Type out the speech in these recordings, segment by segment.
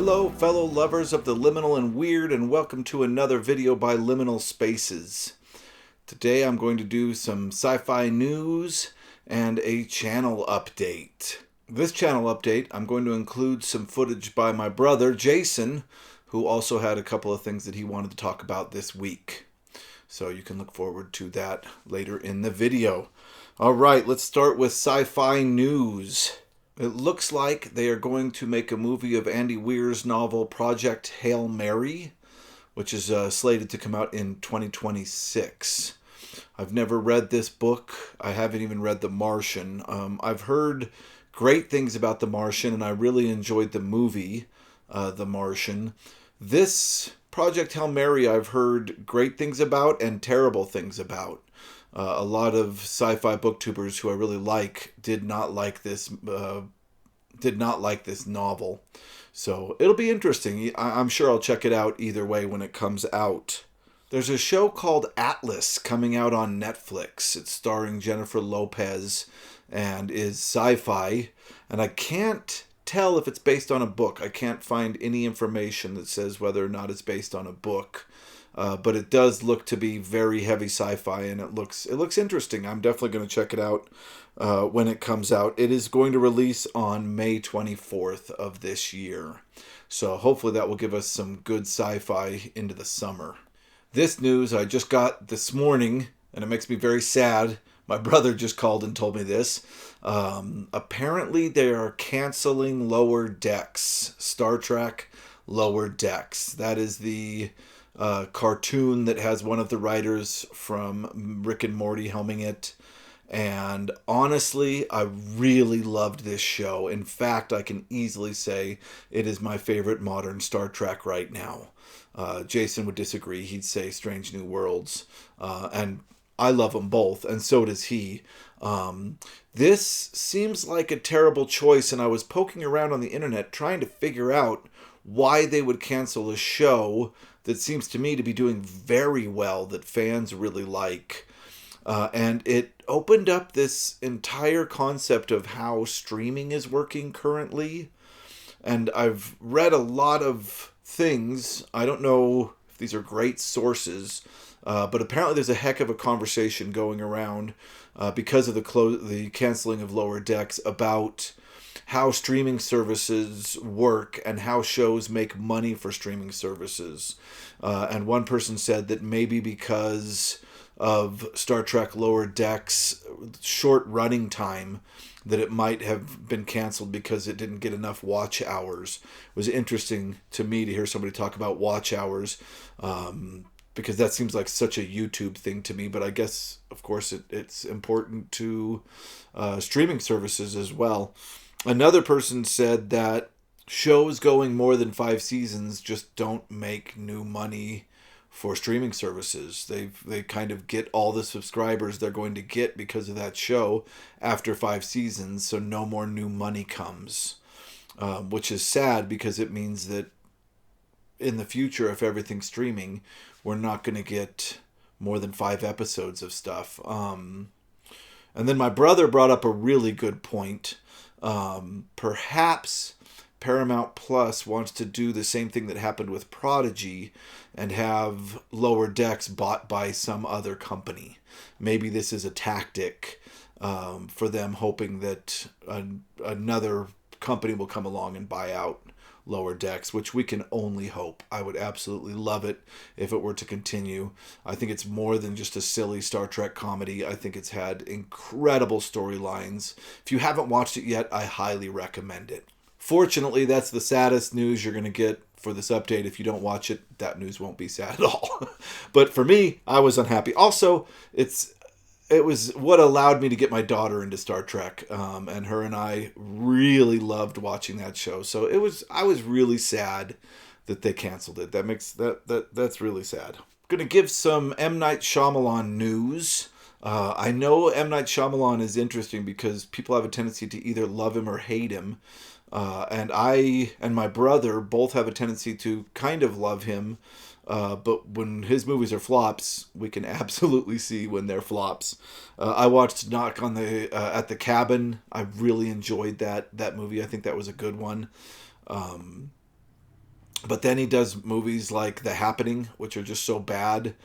Hello, fellow lovers of the liminal and weird, and welcome to another video by Liminal Spaces. Today I'm going to do some sci-fi news and a channel update. This channel update, I'm going to include some footage by my brother, Jason, who also had a couple of things that he wanted to talk about this week. So you can look forward to that later in the video. Alright, let's start with sci-fi news. It looks like they are going to make a movie of Andy Weir's novel Project Hail Mary, which is slated to come out in 2026. I've never read this book. I haven't even read The Martian. I've heard great things about The Martian, and I really enjoyed the movie, The Martian. This Project Hail Mary I've heard great things about and terrible things about. A lot of sci-fi booktubers who I really like did not like this novel. So it'll be interesting. I'm sure I'll check it out either way when it comes out. There's a show called Atlas coming out on Netflix. It's starring Jennifer Lopez and is sci-fi. And I can't tell if it's based on a book. I can't find any information that says whether or not it's based on a book. But it does look to be very heavy sci-fi, and it looks interesting. I'm definitely going to check it out when it comes out. It is going to release on May 24th of this year. So hopefully that will give us some good sci-fi into the summer. This news I just got this morning, and it makes me very sad. My brother just called and told me this. Apparently they are canceling Lower Decks. Star Trek Lower Decks. That is the cartoon that has one of the writers from Rick and Morty helming it. And honestly, I really loved this show. In fact, I can easily say it is my favorite modern Star Trek right now. Jason would disagree. He'd say Strange New Worlds. And I love them both, and so does he. This seems like a terrible choice, and I was poking around on the internet trying to figure out why they would cancel a show that seems to me to be doing very well, that fans really like. And it opened up this entire concept of how streaming is working currently. And I've read a lot of things. I don't know if these are great sources, but apparently there's a heck of a conversation going around because of the canceling of Lower Decks about how streaming services work and how shows make money for streaming services. And one person said that maybe because of Star Trek Lower Decks' short running time, that it might have been canceled because it didn't get enough watch hours. It was interesting to me to hear somebody talk about watch hours, because that seems like such a YouTube thing to me. But I guess, of course, it's important to streaming services as well. Another person said that shows going more than 5 seasons just don't make new money for streaming services. They kind of get all the subscribers they're going to get because of that show after 5 seasons, so no more new money comes, which is sad because it means that in the future, if everything's streaming, we're not going to get more than 5 episodes of stuff. And then my brother brought up a really good point. Perhaps Paramount Plus wants to do the same thing that happened with Prodigy and have Lower Decks bought by some other company. Maybe this is a tactic for them, hoping that another company will come along and buy out Lower Decks, which we can only hope. I would absolutely love it if it were to continue. I think it's more than just a silly Star Trek comedy. I think it's had incredible storylines. If you haven't watched it yet, I highly recommend it. Fortunately, that's the saddest news you're going to get for this update. If you don't watch it, that news won't be sad at all. But for me, I was unhappy. Also, it was what allowed me to get my daughter into Star Trek, and her and I really loved watching that show. So I was really sad that they canceled it. That's really sad. I'm gonna give some M. Night Shyamalan news. I know M. Night Shyamalan is interesting because people have a tendency to either love him or hate him. And I and my brother both have a tendency to kind of love him. But when his movies are flops, we can absolutely see when they're flops. I watched Knock on the at the Cabin. I really enjoyed that movie. I think that was a good one. But then he does movies like The Happening, which are just so bad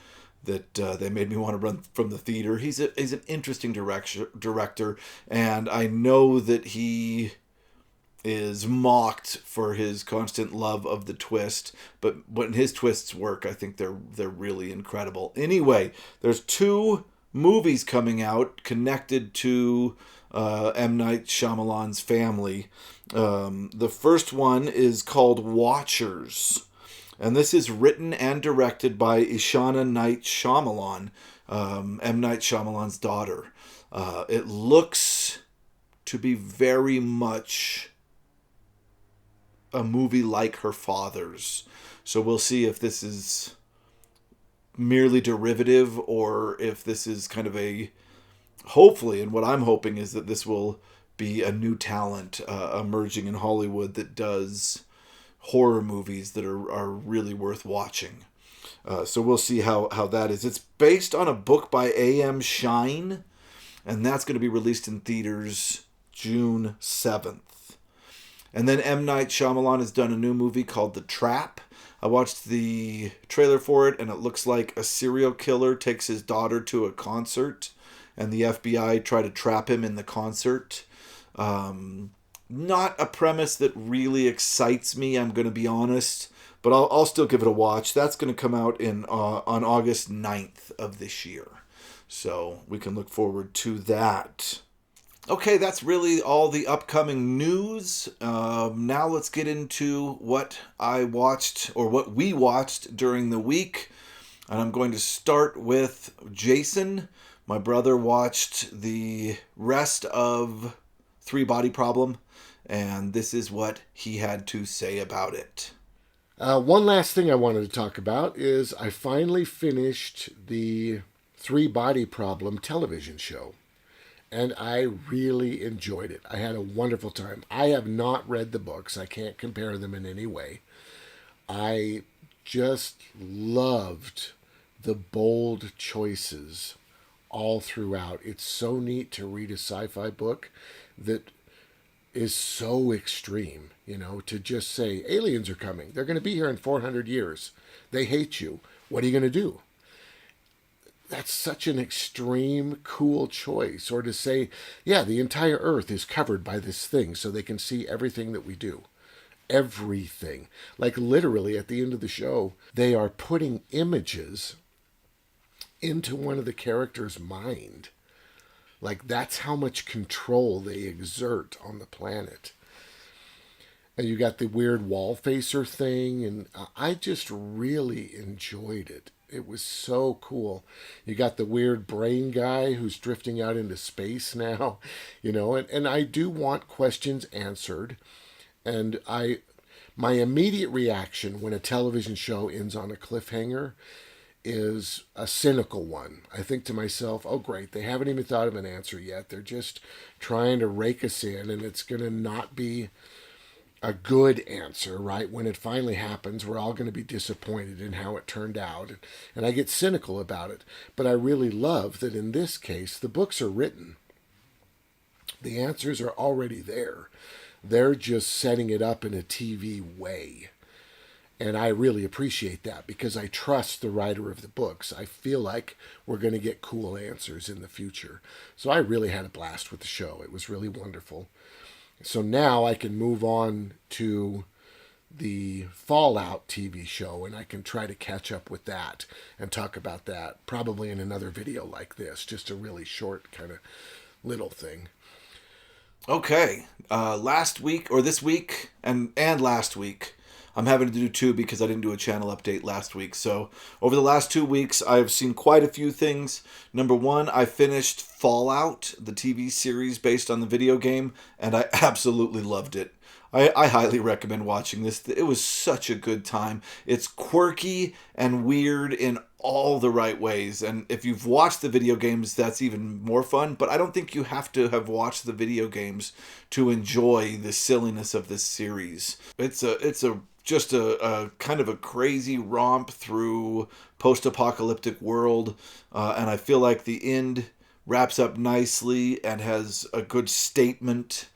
that they made me want to run from the theater. He's an interesting director, and I know that he is mocked for his constant love of the twist, but when his twists work, I think they're really incredible. Anyway, there's two movies coming out connected to M. Night Shyamalan's family. The first one is called Watchers, and this is written and directed by Ishana Night Shyamalan, M. Night Shyamalan's daughter. It looks to be very much a movie like her father's. So we'll see if this is merely derivative or if this is kind of a, hopefully, and what I'm hoping is that this will be a new talent emerging in Hollywood that does horror movies that are really worth watching. So we'll see how that is. It's based on a book by A.M. Shine, and that's going to be released in theaters June 7th. And then M. Night Shyamalan has done a new movie called The Trap. I watched the trailer for it, and it looks like a serial killer takes his daughter to a concert, and the FBI try to trap him in the concert. Not a premise that really excites me, I'm going to be honest, but I'll still give it a watch. That's going to come out on August 9th of this year, so we can look forward to that. Okay, that's really all the upcoming news. Now let's get into what I watched, or what we watched during the week. And I'm going to start with Jason. My brother watched the rest of Three Body Problem, and this is what he had to say about it. One last thing I wanted to talk about is I finally finished the Three Body Problem television show. And I really enjoyed it. I had a wonderful time. I have not read the books. I can't compare them in any way. I just loved the bold choices all throughout. It's so neat to read a sci-fi book that is so extreme, to just say, aliens are coming. They're going to be here in 400 years. They hate you. What are you going to do? That's such an extreme, cool choice. Or to say, yeah, the entire earth is covered by this thing so they can see everything that we do. Everything. Like literally at the end of the show, they are putting images into one of the characters' mind. Like that's how much control they exert on the planet. And you got the weird wall facer thing, and I just really enjoyed it. It was so cool. You got the weird brain guy who's drifting out into space now, and I do want questions answered. And my immediate reaction when a television show ends on a cliffhanger is a cynical one. I think to myself, oh great, they haven't even thought of an answer yet. They're just trying to rake us in, and it's going to not be a good answer, right? When it finally happens, we're all going to be disappointed in how it turned out. And I get cynical about it. But I really love that in this case, the books are written. The answers are already there. They're just setting it up in a TV way. And I really appreciate that because I trust the writer of the books. I feel like we're going to get cool answers in the future. So I really had a blast with the show. It was really wonderful. So now I can move on to the Fallout TV show, and I can try to catch up with that and talk about that probably in another video like this, just a really short kind of little thing. Okay, last week, or this week, and last week, I'm having to do two because I didn't do a channel update last week. So over the last 2 weeks, I've seen quite a few things. Number one, I finished Fallout, the TV series based on the video game, and I absolutely loved it. I highly recommend watching this. It was such a good time. It's quirky and weird in all the right ways. And if you've watched the video games, that's even more fun. But I don't think you have to have watched the video games to enjoy the silliness of this series. It's just a kind of a crazy romp through post-apocalyptic world. And I feel like the end wraps up nicely and has a good statement.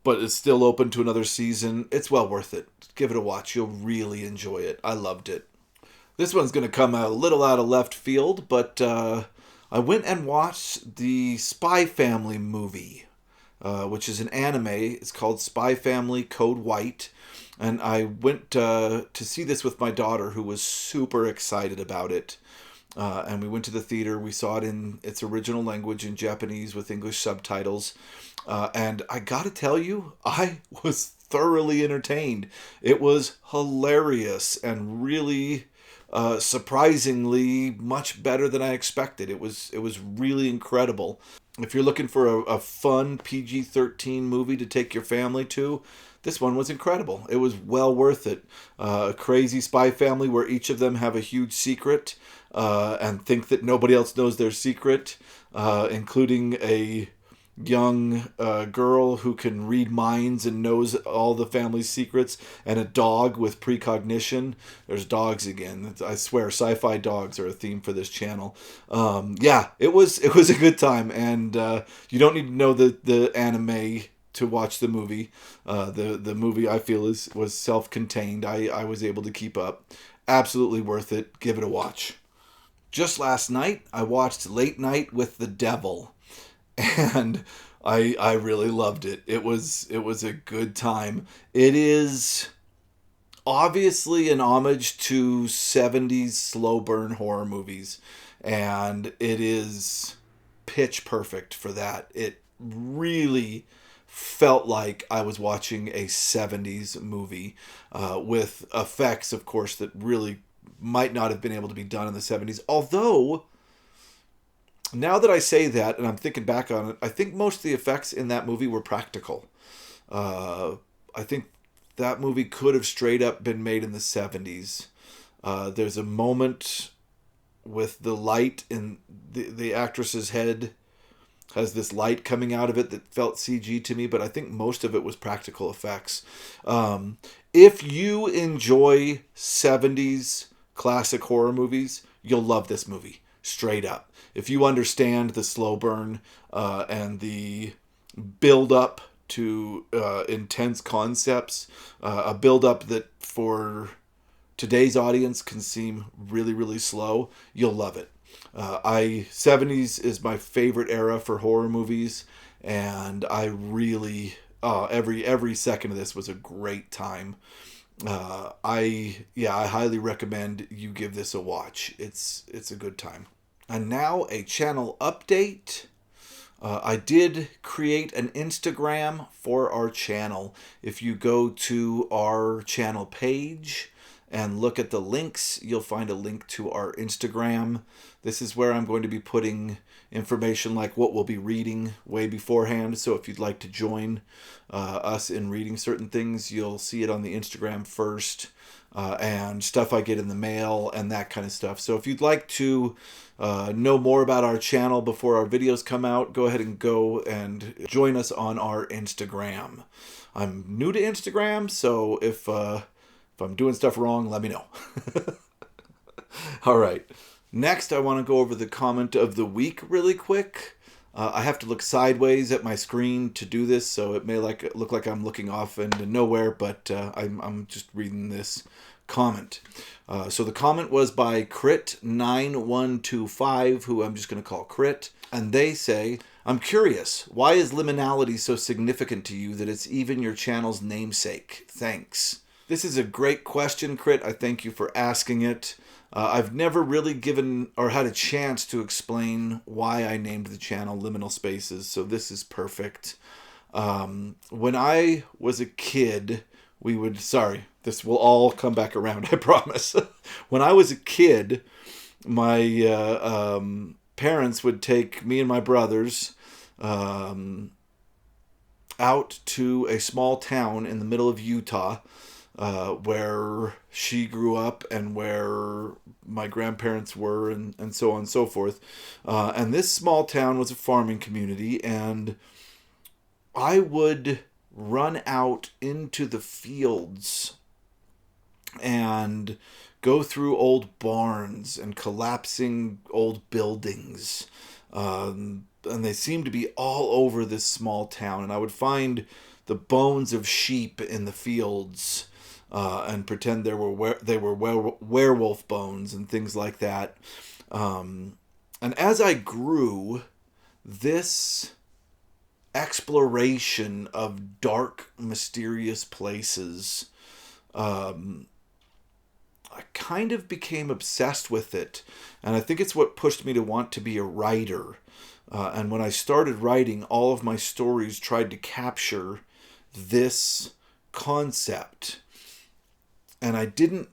But it's still open to another season. It's well worth it. Give it a watch. You'll really enjoy it. I loved it. This one's going to come a little out of left field, but I went and watched the Spy Family movie, which is an anime. It's called Spy Family Code White. And I went to see this with my daughter, who was super excited about it. And we went to the theater. We saw it in its original language in Japanese with English subtitles. And I gotta tell you, I was thoroughly entertained. It was hilarious and really surprisingly much better than I expected. It was really incredible. If you're looking for a fun PG-13 movie to take your family to, this one was incredible. It was well worth it. A crazy spy family where each of them have a huge secret and think that nobody else knows their secret, including a young girl who can read minds and knows all the family's secrets, and a dog with precognition. There's dogs again. I swear, sci-fi dogs are a theme for this channel. Yeah, it was a good time, and you don't need to know the anime to watch the movie. The movie, I feel, was self-contained. I was able to keep up. Absolutely worth it. Give it a watch. Just last night, I watched Late Night with the Devil, and I really loved it. It was a good time. It is obviously an homage to 70s slow burn horror movies, and it is pitch perfect for that. It really felt like I was watching a 70s movie with effects, of course, that really might not have been able to be done in the 70s. Although, now that I say that, and I'm thinking back on it, I think most of the effects in that movie were practical. I think that movie could have straight up been made in the 70s. There's a moment with the light in the actress's head has this light coming out of it that felt CG to me, but I think most of it was practical effects. If you enjoy 70s classic horror movies, you'll love this movie, straight up. If you understand the slow burn and the build-up to intense concepts, a build-up that for today's audience can seem really, really slow, you'll love it. 70s is my favorite era for horror movies, and I really every second of this was a great time. I highly recommend you give this a watch. It's a good time. And now a channel update. I did create an Instagram for our channel. If you go to our channel page and look at the links, you'll find a link to our Instagram. This is where I'm going to be putting information like what we'll be reading way beforehand. So if you'd like to join us in reading certain things, you'll see it on the Instagram first, and stuff I get in the mail and that kind of stuff. So if you'd like to know more about our channel before our videos come out, go ahead and go and join us on our Instagram. I'm new to Instagram, so if I'm doing stuff wrong, let me know. All right. Next, I want to go over the comment of the week really quick. I have to look sideways at my screen to do this, so it may look like I'm looking off into nowhere, but I'm just reading this comment. So the comment was by Crit9125, who I'm just going to call Crit, and they say, "I'm curious, why is liminality so significant to you that it's even your channel's namesake? Thanks." This is a great question, Crit. I thank you for asking it. I've never really given or had a chance to explain why I named the channel Liminal Spaces, so this is perfect. When I was a kid, this will all come back around, I promise. When I was a kid, my parents would take me and my brothers out to a small town in the middle of Utah, where she grew up and where my grandparents were, and so on and so forth. And this small town was a farming community, and I would run out into the fields and go through old barns and collapsing old buildings. And they seemed to be all over this small town, and I would find the bones of sheep in the fields. and pretend they were werewolf bones and things like that. And as I grew, this exploration of dark, mysterious places, I kind of became obsessed with it. And I think it's what pushed me to want to be a writer. And when I started writing, all of my stories tried to capture this concept. And I didn't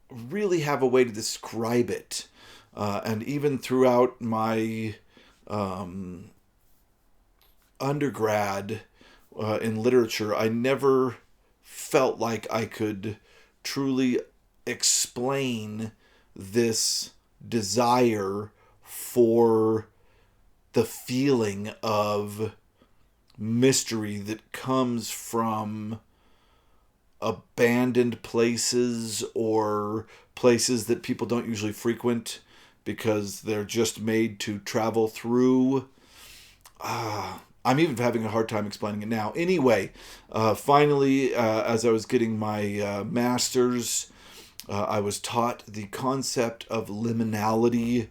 really have a way to describe it. And even throughout my undergrad in literature, I never felt like I could truly explain this desire for the feeling of mystery that comes from abandoned places or places that people don't usually frequent because they're just made to travel through. I'm even having a hard time explaining it now. Anyway, finally, as I was getting my master's, I was taught the concept of liminality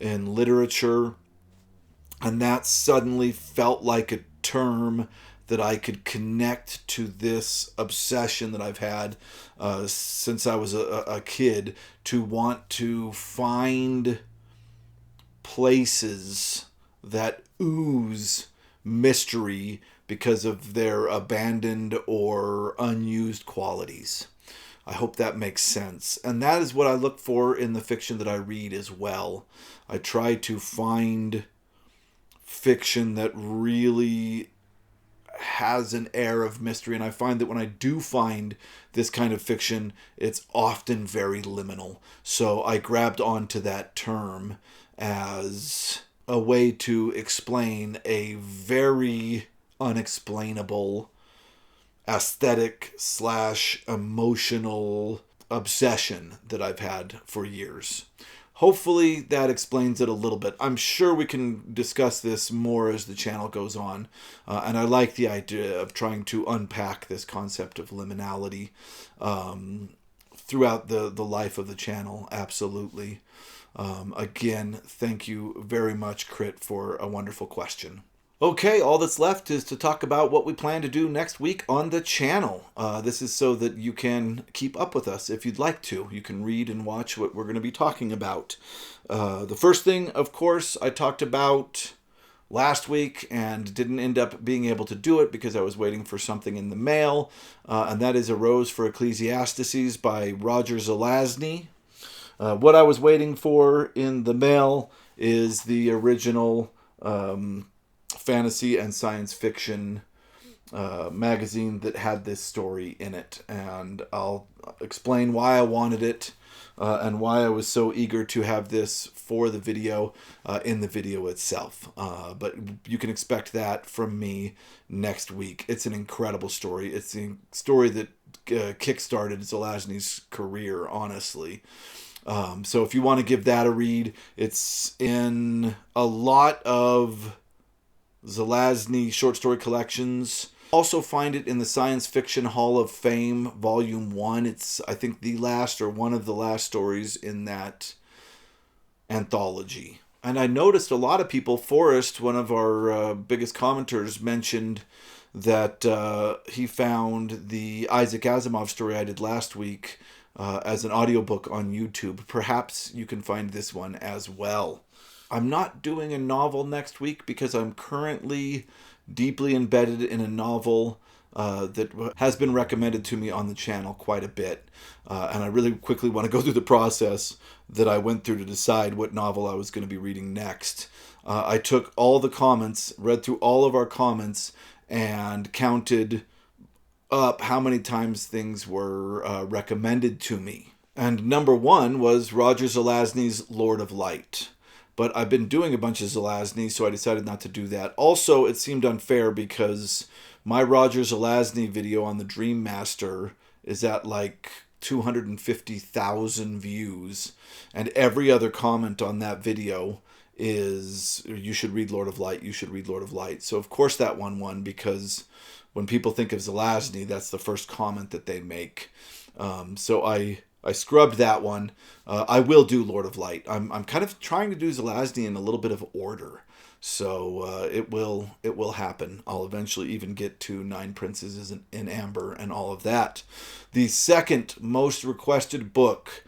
in literature, and that suddenly felt like a term that I could connect to this obsession that I've had since I was a kid, to want to find places that ooze mystery because of their abandoned or unused qualities. I hope that makes sense. And that is what I look for in the fiction that I read as well. I try to find fiction that really has an air of mystery, and I find that when I do find this kind of fiction, it's often very liminal. So I grabbed onto that term as a way to explain a very unexplainable aesthetic / emotional obsession that I've had for years. Hopefully that explains it a little bit. I'm sure we can discuss this more as the channel goes on. And I like the idea of trying to unpack this concept of liminality throughout the life of the channel. Absolutely. Again, thank you very much, Crit, for a wonderful question. Okay, all that's left is to talk about what we plan to do next week on the channel. This is so that you can keep up with us if you'd like to. You can read and watch what we're going to be talking about. The first thing, of course, I talked about last week and didn't end up being able to do it because I was waiting for something in the mail, and that is A Rose for Ecclesiastes by Roger Zelazny. What I was waiting for in the mail is the original fantasy and science fiction magazine that had this story in it, and I'll explain why I wanted it and why I was so eager to have this for the video in the video itself. But you can expect that from me next week. It's an incredible story. It's a story that kickstarted Zelazny's career, honestly. So if you want to give that a read, it's in a lot of Zelazny short story collections. Also find it in the Science Fiction Hall of Fame, Volume 1. It's, I think, the last or one of the last stories in that anthology. And I noticed a lot of people, Forrest, one of our biggest commenters, mentioned that he found the Isaac Asimov story I did last week as an audiobook on YouTube. Perhaps you can find this one as well. I'm not doing a novel next week because I'm currently deeply embedded in a novel that has been recommended to me on the channel quite a bit. And I really quickly want to go through the process that I went through to decide what novel I was going to be reading next. I took all the comments, read through all of our comments, and counted up how many times things were recommended to me. And number one was Roger Zelazny's Lord of Light. But I've been doing a bunch of Zelazny, so I decided not to do that. Also, it seemed unfair because my Roger Zelazny video on the Dream Master is at like 250,000 views. And every other comment on that video is, you should read Lord of Light, you should read Lord of Light. So of course that one won because when people think of Zelazny, that's the first comment that they make. So I scrubbed that one. I will do Lord of Light. I'm kind of trying to do Zelazny in a little bit of order. So it will happen. I'll eventually even get to Nine Princes in Amber and all of that. The second most requested book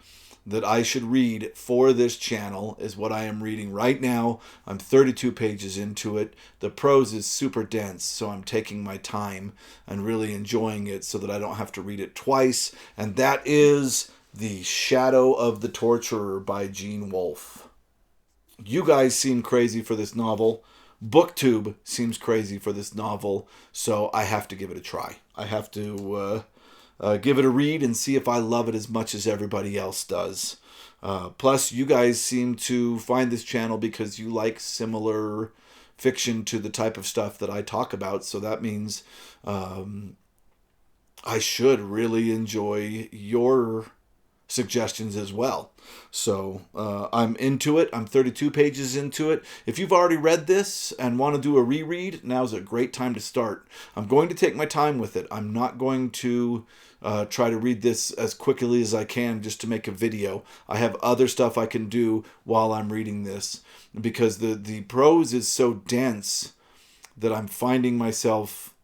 that I should read for this channel is what I am reading right now. I'm 32 pages into it. The prose is super dense, so I'm taking my time and really enjoying it so that I don't have to read it twice. And that is The Shadow of the Torturer by Gene Wolfe. You guys seem crazy for this novel. BookTube seems crazy for this novel, so I have to give it a try. I have to give it a read and see if I love it as much as everybody else does. Plus, you guys seem to find this channel because you like similar fiction to the type of stuff that I talk about, so that means I should really enjoy your suggestions as well. So I'm into it. I'm 32 pages into it. If you've already read this and want to do a reread, now's a great time to start. I'm going to take my time with it. I'm not going to try to read this as quickly as I can just to make a video. I have other stuff I can do while I'm reading this because the prose is so dense that I'm finding myself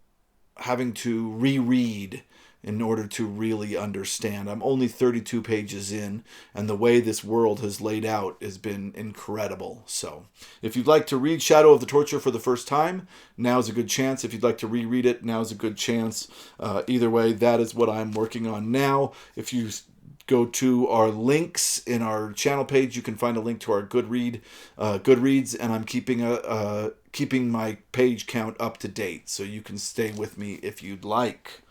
having to reread in order to really understand. I'm only 32 pages in, and the way this world has laid out has been incredible. So, if you'd like to read Shadow of the Torture for the first time, now's a good chance. If you'd like to reread it, now's a good chance. Either way, that is what I'm working on now. If you go to our links in our channel page, you can find a link to our Goodreads, and I'm keeping my page count up to date, so you can stay with me if you'd like.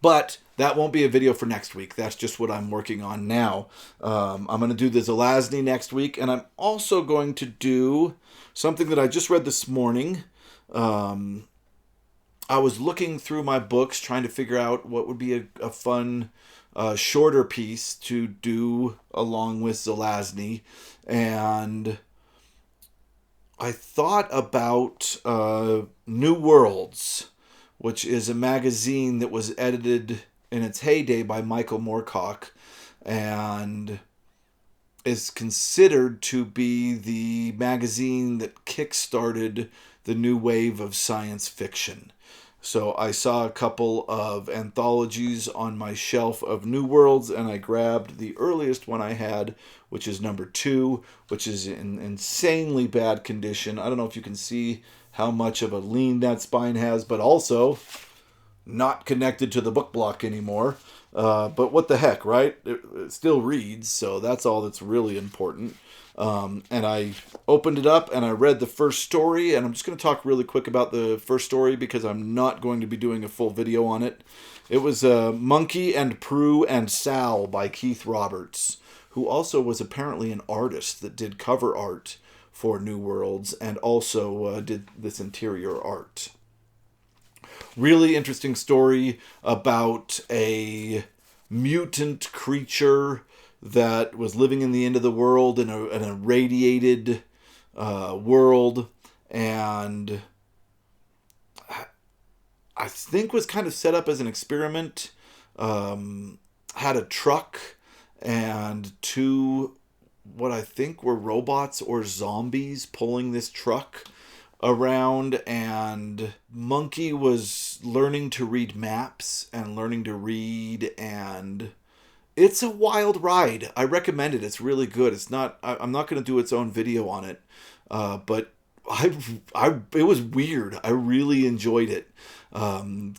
But that won't be a video for next week. That's just what I'm working on now. I'm going to do the Zelazny next week, and I'm also going to do something that I just read this morning. I was looking through my books trying to figure out what would be a fun, shorter piece to do along with Zelazny, and I thought about New Worlds, which is a magazine that was edited in its heyday by Michael Moorcock and is considered to be the magazine that kickstarted the new wave of science fiction. So I saw a couple of anthologies on my shelf of New Worlds, and I grabbed the earliest one I had, which is number 2, which is in insanely bad condition. I don't know if you can see how much of a lean that spine has, but also not connected to the book block anymore. But what the heck, right? It still reads, so that's all that's really important. And I opened it up and I read the first story, and I'm just going to talk really quick about the first story because I'm not going to be doing a full video on it. It was Monkey and Prue and Sal by Keith Roberts, who also was apparently an artist that did cover art for New Worlds and also did this interior art. Really interesting story about a mutant creature that was living in the end of the world in a radiated world, and I think was kind of set up as an experiment. Had a truck and 2 what I think were robots or zombies pulling this truck around, and Monkey was learning to read maps and learning to read, and it's a wild ride. I recommend it. It's really good. I'm not going to do its own video on it, but it was weird. I really enjoyed it.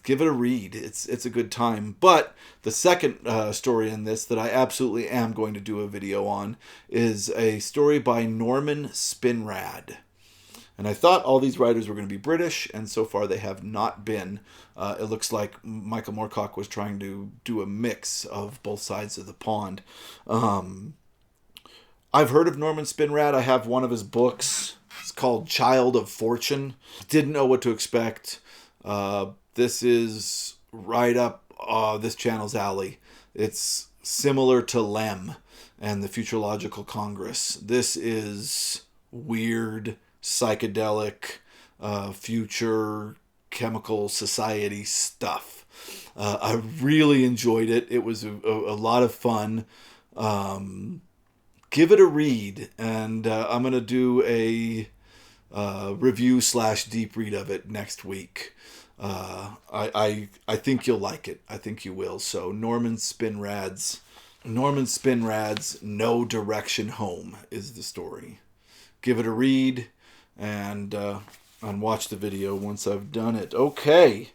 Give it a read. It's a good time. But the second story in this that I absolutely am going to do a video on is a story by Norman Spinrad. And I thought all these writers were going to be British, and so far they have not been. It looks like Michael Moorcock was trying to do a mix of both sides of the pond. I've heard of Norman Spinrad. I have one of his books. It's called Child of Fortune. Didn't know what to expect. This is right up this channel's alley. It's similar to Lem and the Futurological Congress. This is weird, psychedelic, future chemical society stuff. I really enjoyed it. It was a lot of fun. Give it a read, and I'm going to do a review / deep read of it next week. I think you'll like it. I think you will. So Norman Spinrad's No Direction Home is the story. Give it a read and watch the video once I've done it. Okay.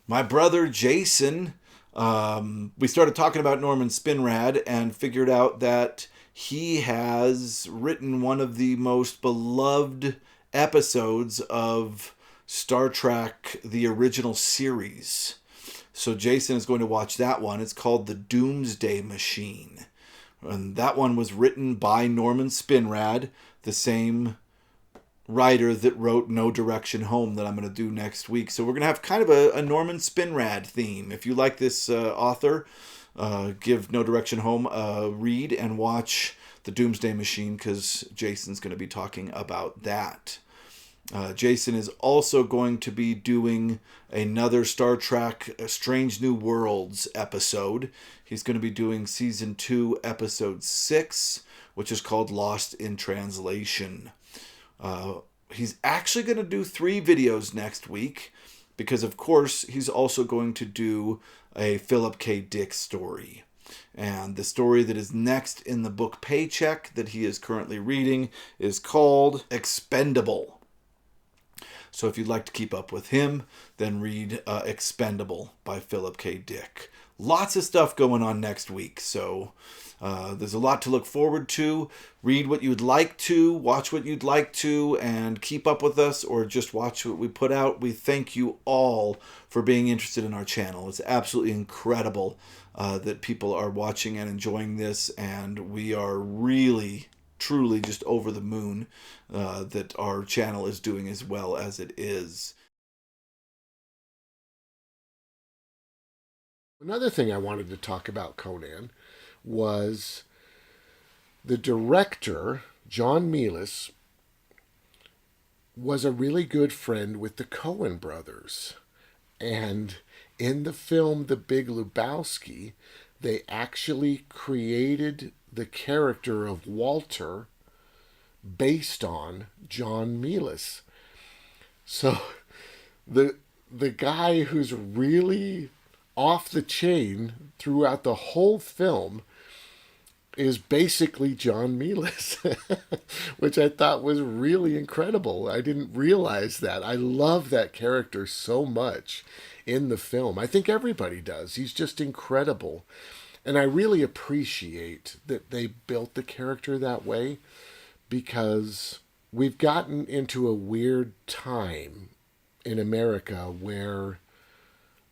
My brother Jason, we started talking about Norman Spinrad and figured out that he has written one of the most beloved episodes of Star Trek, the original series. So Jason is going to watch that one. It's called The Doomsday Machine. And that one was written by Norman Spinrad, the same writer that wrote No Direction Home that I'm going to do next week. So we're going to have kind of a Norman Spinrad theme. If you like this author, give No Direction Home a read and watch The Doomsday Machine, because Jason's going to be talking about that. Jason is also going to be doing another Star Trek Strange New Worlds episode. He's going to be doing Season 2, Episode 6, which is called Lost in Translation. He's actually going to do 3 videos next week because, of course, he's also going to do a Philip K. Dick story. And the story that is next in the book Paycheck that he is currently reading is called Expendable. So if you'd like to keep up with him, then read Expendable by Philip K. Dick. Lots of stuff going on next week, so there's a lot to look forward to. Read what you'd like to, watch what you'd like to, and keep up with us, or just watch what we put out. We thank you all for being interested in our channel. It's absolutely incredible that people are watching and enjoying this, and we are really, truly just over the moon that our channel is doing as well as it is. Another thing I wanted to talk about, Conan, was the director, John Milius, was a really good friend with the Coen brothers. And in the film The Big Lebowski, they actually created the character of Walter based on John Milius. So the guy who's really off the chain throughout the whole film is basically John Milius, which I thought was really incredible. I didn't realize that. I love that character so much in the film. I think everybody does. He's just incredible. And I really appreciate that they built the character that way, because we've gotten into a weird time in America where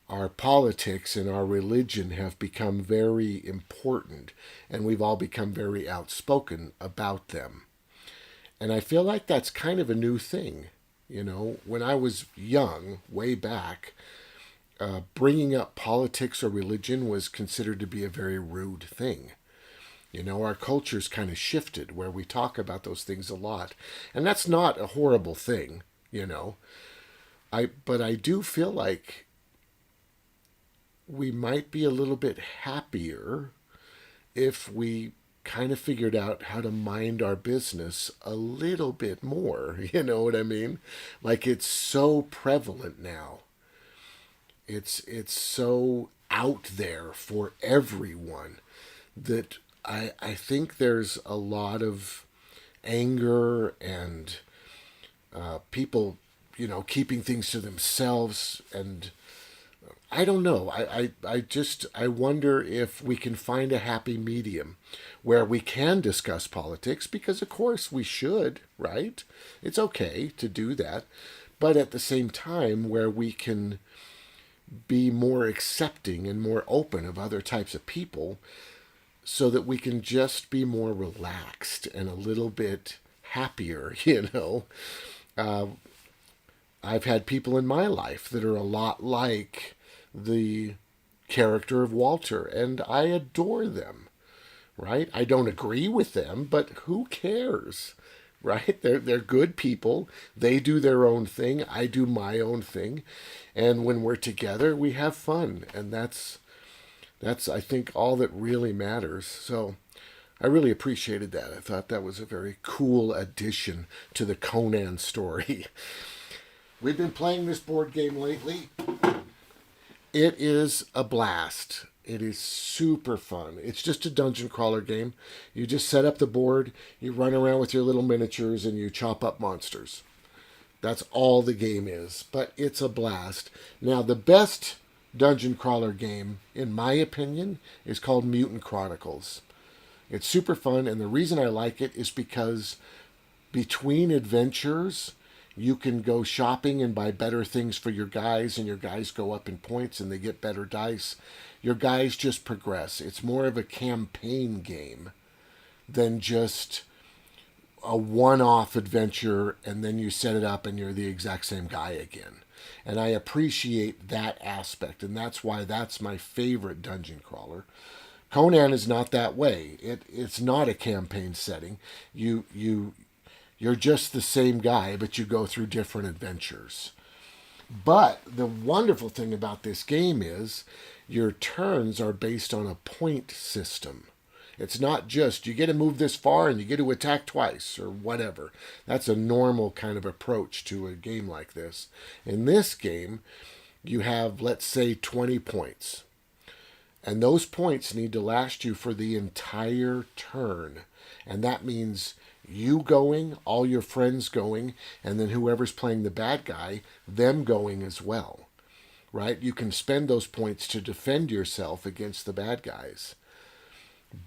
our politics and our religion have become very important, and we've all become very outspoken about them. And I feel like that's kind of a new thing. You know, when I was young, way back, bringing up politics or religion was considered to be a very rude thing. You know, our culture's kind of shifted where we talk about those things a lot. And that's not a horrible thing, you know. But I do feel like we might be a little bit happier if we kind of figured out how to mind our business a little bit more. You know what I mean? Like, it's so prevalent now. It's so out there for everyone that I think there's a lot of anger and people, you know, keeping things to themselves. And I don't know. I wonder if we can find a happy medium where we can discuss politics, because of course we should, right? It's okay to do that. But at the same time, where we can be more accepting and more open of other types of people, so that we can just be more relaxed and a little bit happier, you know. I've had people in my life that are a lot like the character of Walter, and I adore them, right? I don't agree with them, but who cares, right? They're good people. They do their own thing. I do my own thing, and when we're together, we have fun, and that's I think all that really matters. So I really appreciated that. I thought that was a very cool addition to the Conan story. We've been playing this board game lately. It is a blast. It is super fun. It's just a dungeon crawler game. You just set up the board, you run around with your little miniatures, and you chop up monsters. That's all the game is, but it's a blast. Now, the best dungeon crawler game, in my opinion, is called Mutant Chronicles. It's super fun, and the reason I like it is because between adventures, you can go shopping and buy better things for your guys, and your guys go up in points and they get better dice. Your guys just progress. It's more of a campaign game than just a one-off adventure and then you set it up and you're the exact same guy again. And I appreciate that aspect, and that's why that's my favorite dungeon crawler. Conan is not that way. It's not a campaign setting. You're just the same guy, but you go through different adventures. But the wonderful thing about this game is your turns are based on a point system. It's not just you get to move this far and you get to attack twice or whatever. That's a normal kind of approach to a game like this. In this game, you have, let's say, 20 points. And those points need to last you for the entire turn. And that means you going, all your friends going, and then whoever's playing the bad guy, them going as well. Right? You can spend those points to defend yourself against the bad guys.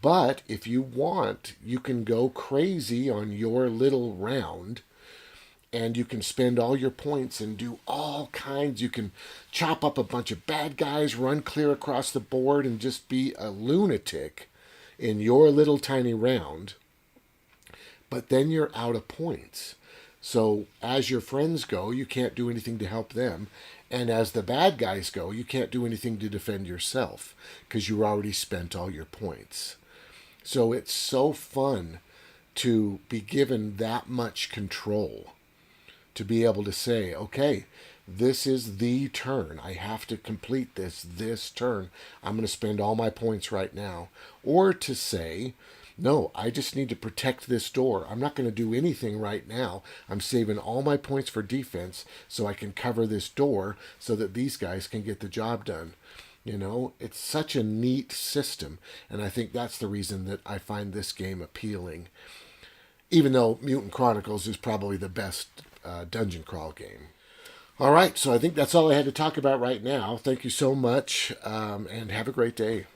But if you want, you can go crazy on your little round and you can spend all your points and do all kinds. You can chop up a bunch of bad guys, run clear across the board, and just be a lunatic in your little tiny round. But then you're out of points. So as your friends go, you can't do anything to help them. And as the bad guys go, you can't do anything to defend yourself because you already spent all your points. So it's so fun to be given that much control, to be able to say, okay, this is the turn. I have to complete this turn. I'm going to spend all my points right now. Or to say, no, I just need to protect this door. I'm not going to do anything right now. I'm saving all my points for defense so I can cover this door so that these guys can get the job done. You know, it's such a neat system, and I think that's the reason that I find this game appealing. Even though Mutant Chronicles is probably the best dungeon crawl game. All right, so I think that's all I had to talk about right now. Thank you so much, and have a great day.